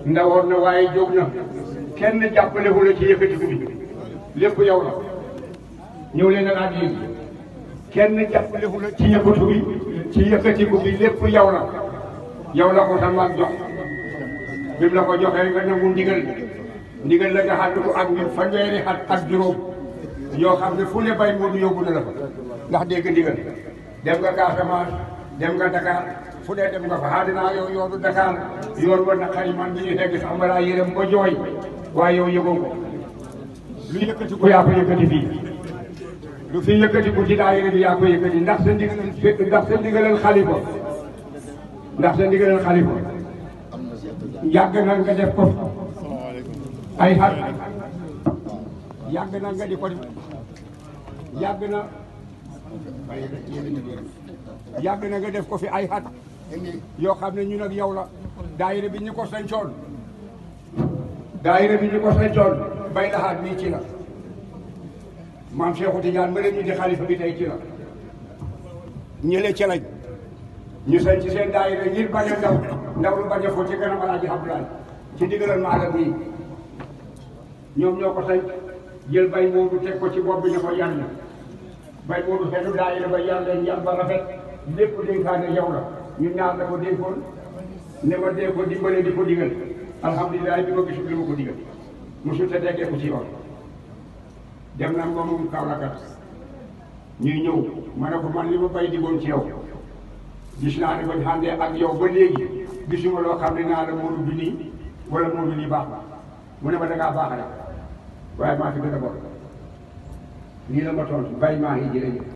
ndawoon na waaye jóg na kenn jàppale wu la ci yëkkatiku bi lépp yow la ñëw leen ak yéen kenn jàppale wu la ci yëkkatiku bi lépp yow la ko sa maag jox bi mu la ko joxee nga nangu ndigal la nga xam ko ak ñun fanweeri at ak juróom yoo xam ne fu ne bay moo du yóbbu na la fa ndax dégg ndigal dem nga Casamance dem nga Dakar fu dee dem nga fa xaadinaa yow yoonu Dakar yoon wa naqari man bi ñu tegg sax ma laa yërëm ba jooy waaye yow yëgoo ko lu yëkkati ko yaa ko yëkkati fii lu fi yëkkati ko ci daayira bi yaa ko yëkkati ndax sa ndigalal xalifa yàgg na nga def ko ay xat yàgg na nga di ko yàgg na nga def ko fi ay xat yoo xam ne ñun ak yow la daayira bi ñu ko sancoon bay laxaat mii ci la maam Cheikhou Tidiane ma leen ñu di xalifa bi tey ci la ñële ci lañ ñu sañ ci seen daayira ngir bañ a ndaw lu bañ a foo ci kanam Alaaji Abdoulaye ci ndigalal maalam nii ñoom ñoo ko sañ jël bay moodu teg ko ci bopp bi ne ko yar na bay moodu xeetu daayira ba yar leen yar ba rafet lépp dénkaane yow la ñun ñaar la ko dénkoon ne ma dee ko dimbale di ko digal alhamdulilah bi ma gisul li ma ko digal mosul te deggee ko ci yoon dem na moom Kaolack ñuy ñëw ma ne ko man li ma bay digoon ci yow gis naa ne bañ xàndee ak yow ba léegi gisuma loo xam ne naa la moodu bi nii wala moodu lii baax na mu ne ma dangaa baax rek waaye maa fi gën a bon lii la ma tontu bay maa ngi jërëjëf